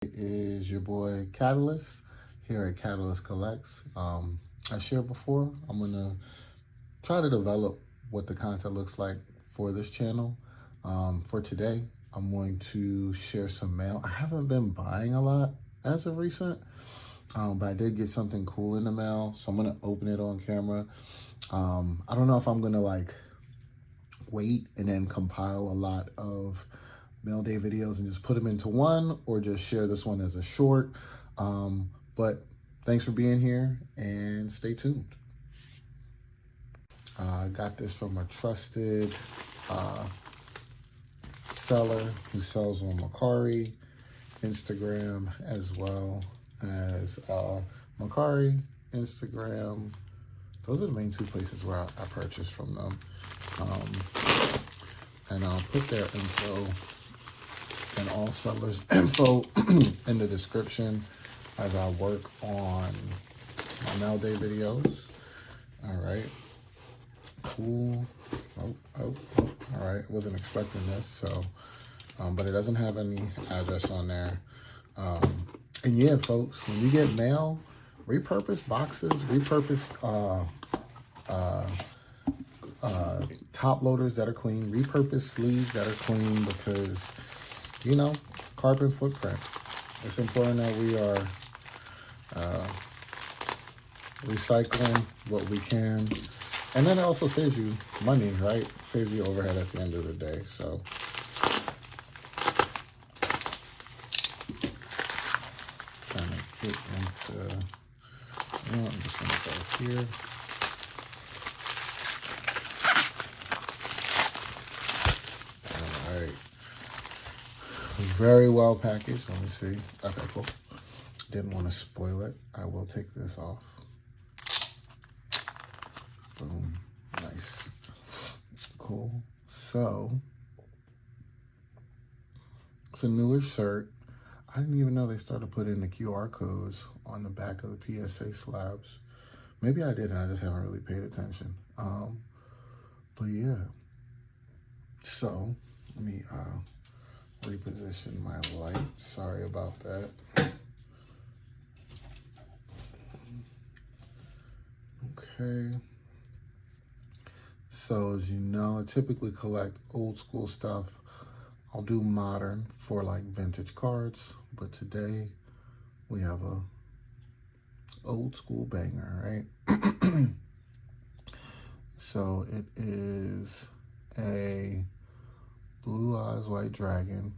It is your boy Catalyst here at Catalyst Collects. I shared before, I'm gonna try to develop what the content looks like for this channel. For today, I'm going to share some mail. I haven't been buying a lot as of recent, but I did get something cool in the mail, so I'm gonna open it on camera. I don't know if I'm gonna wait and then compile a lot of mail day videos and just put them into one, or just share this one as a short. But thanks for being here and stay tuned. I got this from a trusted seller who sells on Macari, Instagram, as well as Macari, Instagram. Those are the main two places where I purchase from them. And I'll put their info and all sellers' info in the description as I work on my mail day videos. All right, cool. All right, wasn't expecting this, so, but it doesn't have any address on there. And yeah, folks, when you get mail, repurpose boxes, repurpose top loaders that are clean, repurpose sleeves that are clean, because, you know, carbon footprint. It's important that we are recycling what we can. And then it also saves you money, right? Saves you overhead at the end of the day. So trying to get into, I'm just gonna go here. All right. Very well packaged. Let me see. Okay, cool. Didn't want to spoil it. I will take this off. Boom. Nice. Cool. So, it's a newer shirt. I didn't even know they started putting the QR codes on the back of the PSA slabs. Maybe I did, and I just haven't really paid attention. But yeah. So, let me reposition my light. Sorry about that. Okay. So as you know, I typically collect old school stuff. I'll do modern for like vintage cards, but today we have a old school banger, right? So it is a Blue Eyes White Dragon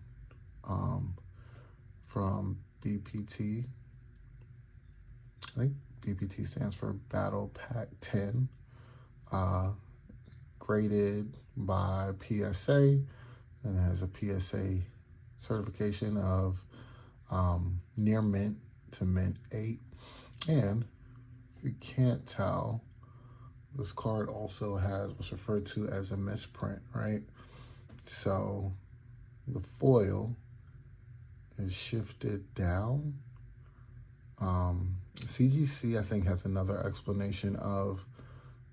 from BPT. I think BPT stands for Battle Pack 10. Graded by PSA, and it has a PSA certification of near mint to mint 8. And if you can't tell, this card also has what's referred to as a misprint, right? So the foil is shifted down. CGC, I think, has another explanation of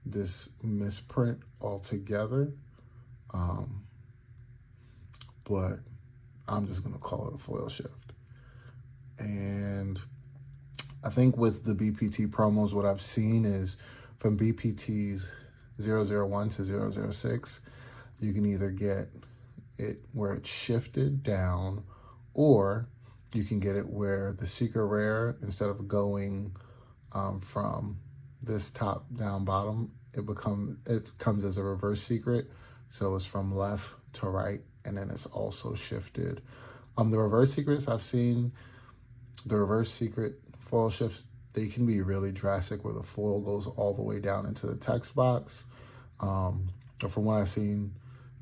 this misprint altogether, but I'm just going to call it a foil shift. And I think with the BPT promos, what I've seen is from BPT's 001 to 006, you can either get it where it's shifted down, or you can get it where the secret rare, instead of going from this top down bottom, it comes as a reverse secret. So it's from left to right, and then it's also shifted. The reverse secrets I've seen, the reverse secret foil shifts, they can be really drastic, where the foil goes all the way down into the text box. But from what I've seen,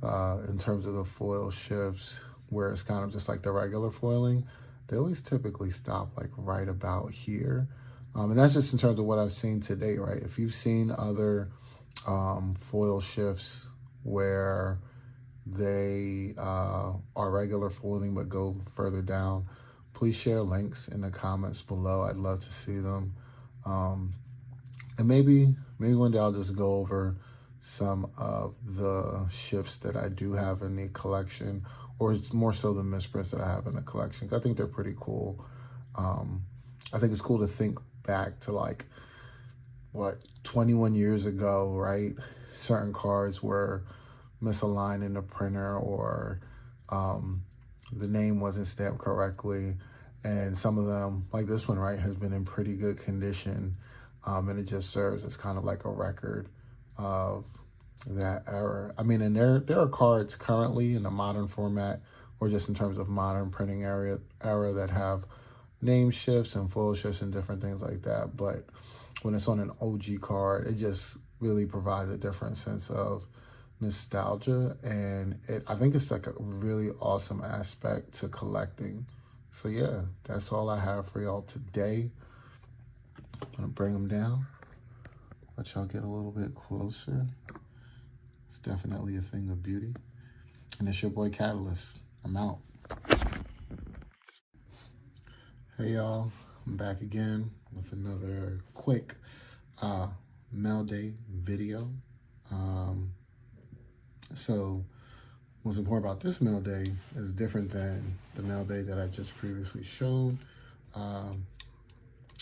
in terms of the foil shifts, where it's kind of just like the regular foiling, they always typically stop like right about here. And that's just in terms of what I've seen to date, right? If you've seen other foil shifts where they are regular foiling but go further down, please share links in the comments below. I'd love to see them. And maybe one day I'll just go over some of the shifts that I do have in the collection, or it's more so the misprints that I have in the collection. I think they're pretty cool. I think it's cool to think back to like, what, 21 years ago, right? Certain cards were misaligned in the printer, or the name wasn't stamped correctly. And some of them, like this one, right, has been in pretty good condition. And it just serves as kind of like a record of that era. I mean, and there are cards currently in the modern format, or just in terms of modern printing era that have name shifts and full shifts and different things like that. But when it's on an OG card, it just really provides a different sense of nostalgia, and I think it's like a really awesome aspect to collecting. So yeah, that's all I have for y'all today. I'm gonna bring them down, let y'all get a little bit closer. It's definitely a thing of beauty. And it's your boy Catalyst. I'm out. Hey y'all, I'm back again with another quick mail day video. So what's important about this mail day is different than the mail day that I just previously showed.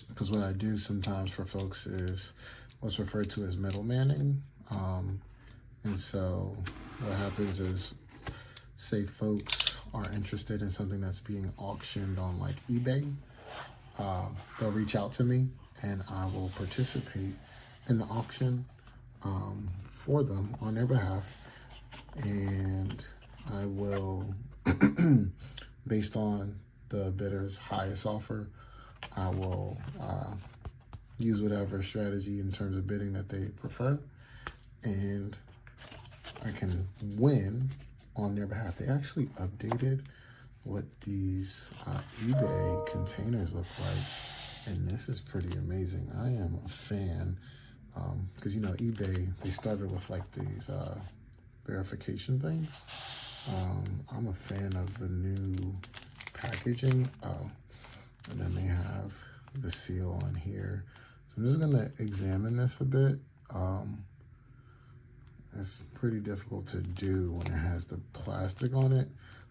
Because what I do sometimes for folks is what's referred to as middlemaning. And so what happens is, say folks are interested in something that's being auctioned on like eBay, they'll reach out to me and I will participate in the auction for them on their behalf. And I will, based on the bidder's highest offer, I will use whatever strategy in terms of bidding that they prefer, and I can win on their behalf. They actually updated what these eBay containers look like, and this is pretty amazing. I am a fan, because you know eBay, they started with like these verification things. I'm a fan of the new packaging. And then they have the seal on here. So I'm just gonna examine this a bit. It's pretty difficult to do when it has the plastic on it,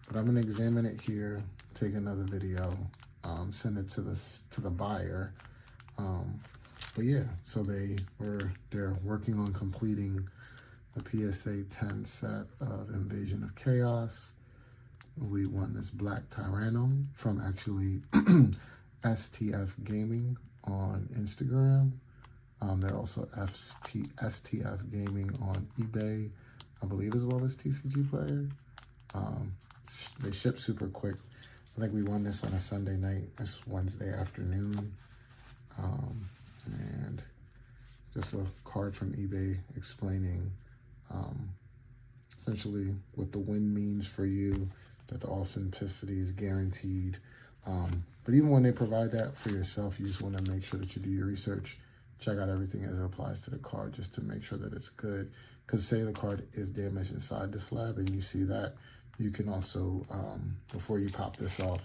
but I'm gonna examine it here, take another video, send it to the buyer. But yeah, so they're working on completing the PSA 10 set of Invasion of Chaos. We won this Black Tyranno from actually STF Gaming on Instagram. They're also STF Gaming on eBay, I believe, as well as TCG Player. They ship super quick. I think we won this on a Sunday night. It's Wednesday afternoon. And just a card from eBay explaining essentially what the win means for you, that the authenticity is guaranteed. But even when they provide that for yourself, you just want to make sure that you do your research, check out everything as it applies to the card, just to make sure that it's good. Because say the card is damaged inside the slab and you see that, you can also, before you pop this off,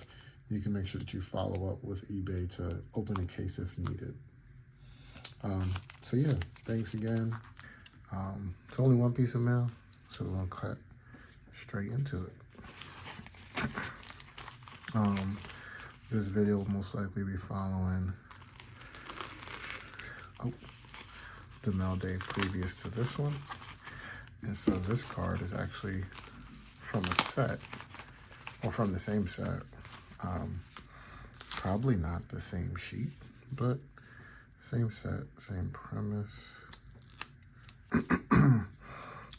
you can make sure that you follow up with eBay to open a case if needed. So yeah, thanks again. It's only one piece of mail, so we're gonna cut straight into it. This video will most likely be following the mail day previous to this one. And so this card is actually from a set, or from the same set. Probably not the same sheet, but same set, same premise.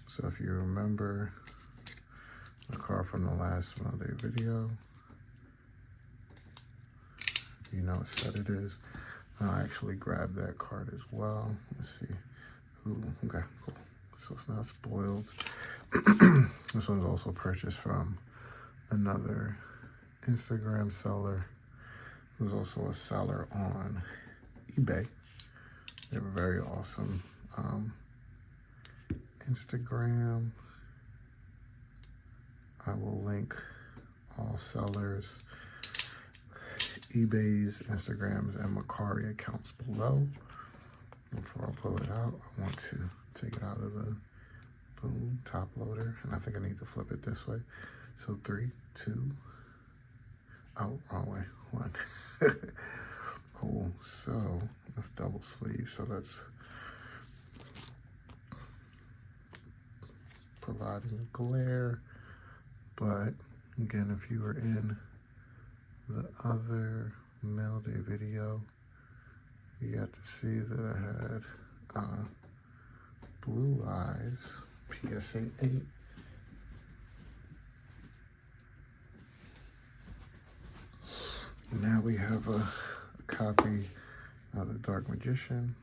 So if you remember the card from the last mail day video, you know what set it is. I actually grabbed that card as well. Let's see. Ooh, okay, cool. So it's not spoiled. This one's also purchased from another Instagram seller who's also a seller on eBay. They have a very awesome Instagram. I will link all sellers, eBay's, Instagrams, and Macari accounts below. Before I pull it out, I want to take it out of the boom top loader, and I think I need to flip it this way So 3, 2, oh, wrong way, 1. Cool, so that's double sleeve, so that's providing glare. But again, if you were in the other mail day video, you got to see that I had Blue Eyes PSA 8. Now we have a copy of the Dark Magician.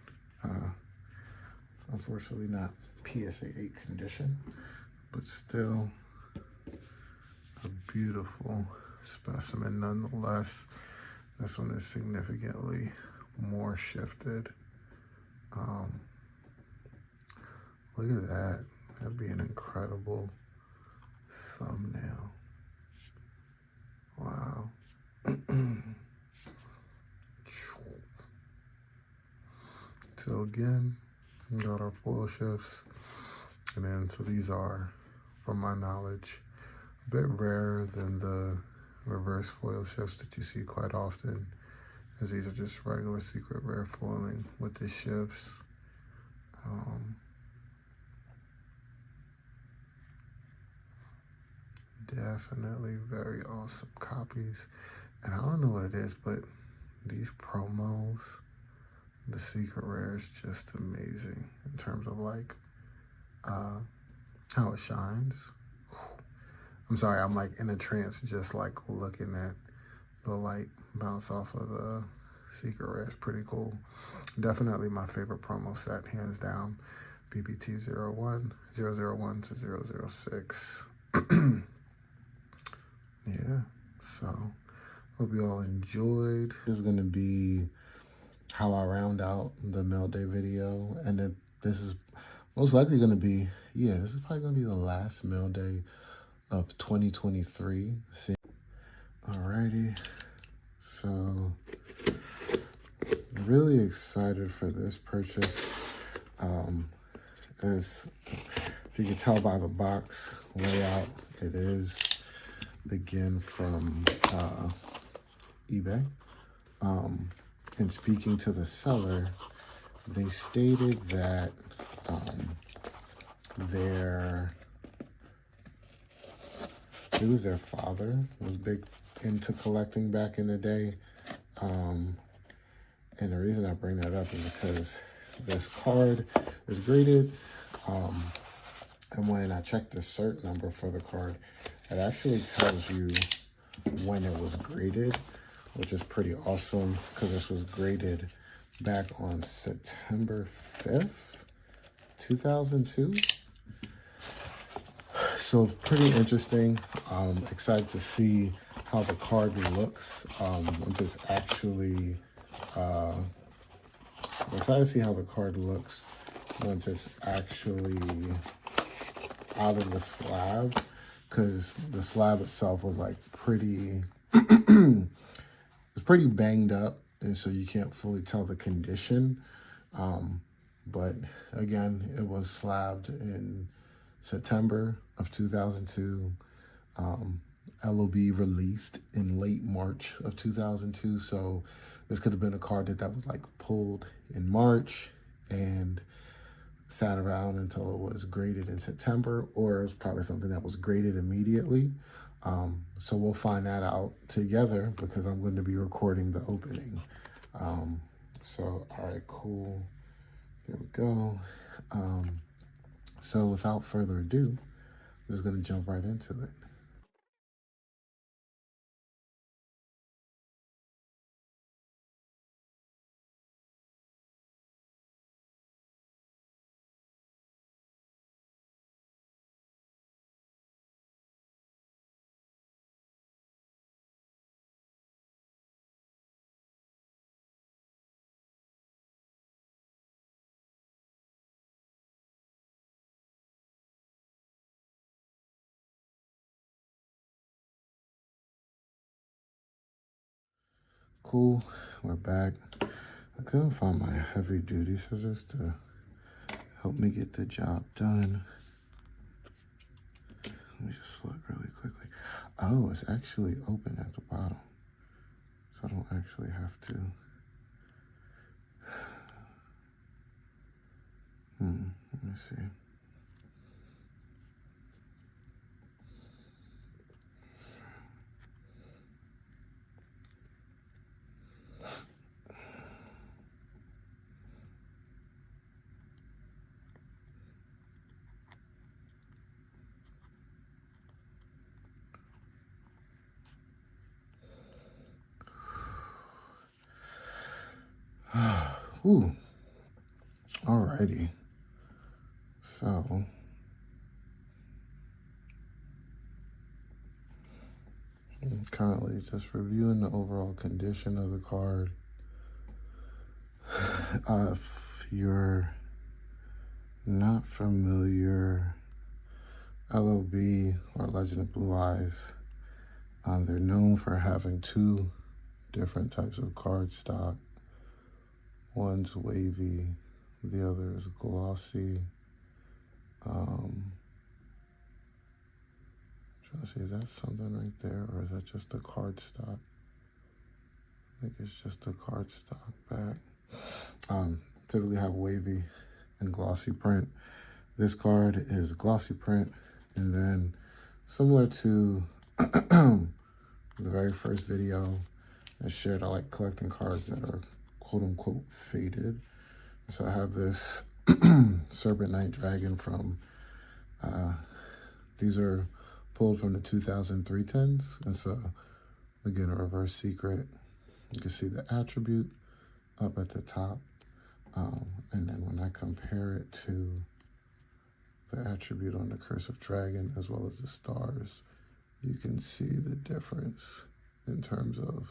Unfortunately not PSA 8 condition, but still a beautiful specimen nonetheless. This one is significantly more shifted. Look at that. That'd be an incredible thumbnail. Wow. So again, we got our foil shifts. And then, so these are, from my knowledge, a bit rarer than the reverse foil shifts that you see quite often, as these are just regular secret rare foiling with the shifts. Definitely very awesome copies. And I don't know what it is, but these promos, the secret rare is just amazing in terms of like how it shines. I'm sorry, I'm like in a trance just like looking at the light bounce off of the secret rare. It's pretty cool. Definitely my favorite promo set, hands down. BPT 01, 001 to 006. Yeah, so hope you all enjoyed. This is gonna be how I round out the mail day video, and then this is most likely gonna be, yeah, this is probably gonna be the last mail day of 2023. See, alrighty, so really excited for this purchase. As if you can tell by the box layout, it is again from eBay. And speaking to the seller, they stated that it was their father was big into collecting back in the day. And the reason I bring that up is because this card is graded. And when I checked the cert number for the card, it actually tells you when it was graded, which is pretty awesome because this was graded back on September 5th, 2002. So pretty interesting. Excited to see how the card looks. I'm excited to see how the card looks once it's actually out of the slab, because the slab itself was like pretty it's pretty banged up, and so you can't fully tell the condition. But again, it was slabbed in September of 2002. LOB released in late March of 2002. So this could have been a card that was like pulled in March and sat around until it was graded in September, or it was probably something that was graded immediately. So we'll find that out together because I'm going to be recording the opening. So, all right, cool. There we go. So without further ado, I'm just going to jump right into it. Cool, we're back. I couldn't find my heavy duty scissors to help me get the job done. Let me just look really quickly. Oh, it's actually open at the bottom. So I don't actually have to. Let me see. Ooh. Alrighty. So I'm currently just reviewing the overall condition of the card. If you're not familiar, LOB or Legend of Blue Eyes, they're known for having two different types of card stock. One's wavy, the other is glossy. Trying to see, is that something right there, or is that just a card stock? I think it's just a card stock back. Typically have wavy and glossy print. This card is glossy print, and then similar to the very first video I shared, I like collecting cards that are quote unquote faded. So I have this Serpent Knight Dragon from, these are pulled from the 2003 tens. And so again, a reverse secret. You can see the attribute up at the top. And then when I compare it to the attribute on the Cursive Dragon as well as the stars, you can see the difference in terms of,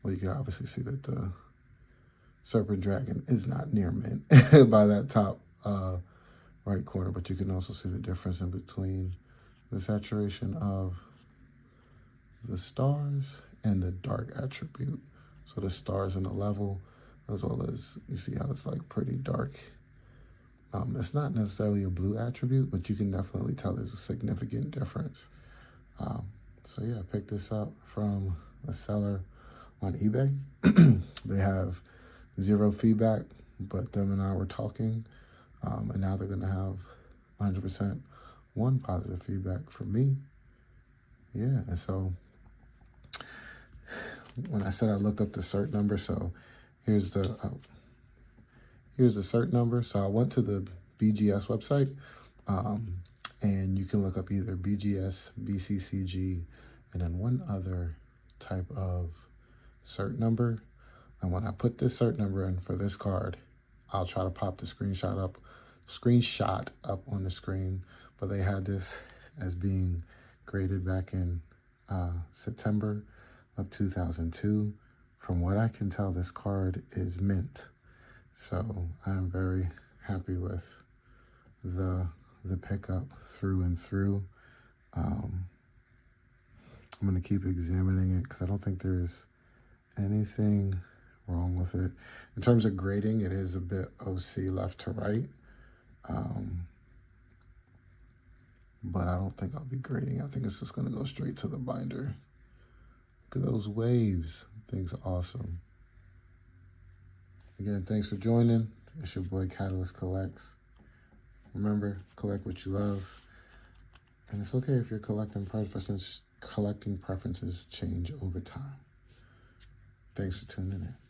well, you can obviously see that the Serpent Dragon is not near mint by that top right corner, but you can also see the difference in between the saturation of the stars and the dark attribute. So the stars in the level, as well as you see how it's like pretty dark. It's not necessarily a blue attribute, but you can definitely tell there's a significant difference. So yeah, I picked this up from a seller on eBay. They have 0 feedback, but them and I were talking, and now they're gonna have 100% one positive feedback from me. Yeah, and so when I said I looked up the cert number, so here's the cert number. So I went to the BGS website, and you can look up either BGS, BCCG, and then one other type of cert number. And when I put this cert number in for this card, I'll try to pop the screenshot up on the screen. But they had this as being graded back in September of 2002. From what I can tell, this card is mint. So I'm very happy with the pickup through and through. I'm going to keep examining it because I don't think there's anything wrong with it. In terms of grading, it is a bit OC left to right. But I don't think I'll be grading. I think it's just going to go straight to the binder. Look at those waves. Things are awesome. Again, thanks for joining. It's your boy Catalyst Collects. Remember, collect what you love. And it's okay if your collecting preferences change over time. Thanks for tuning in.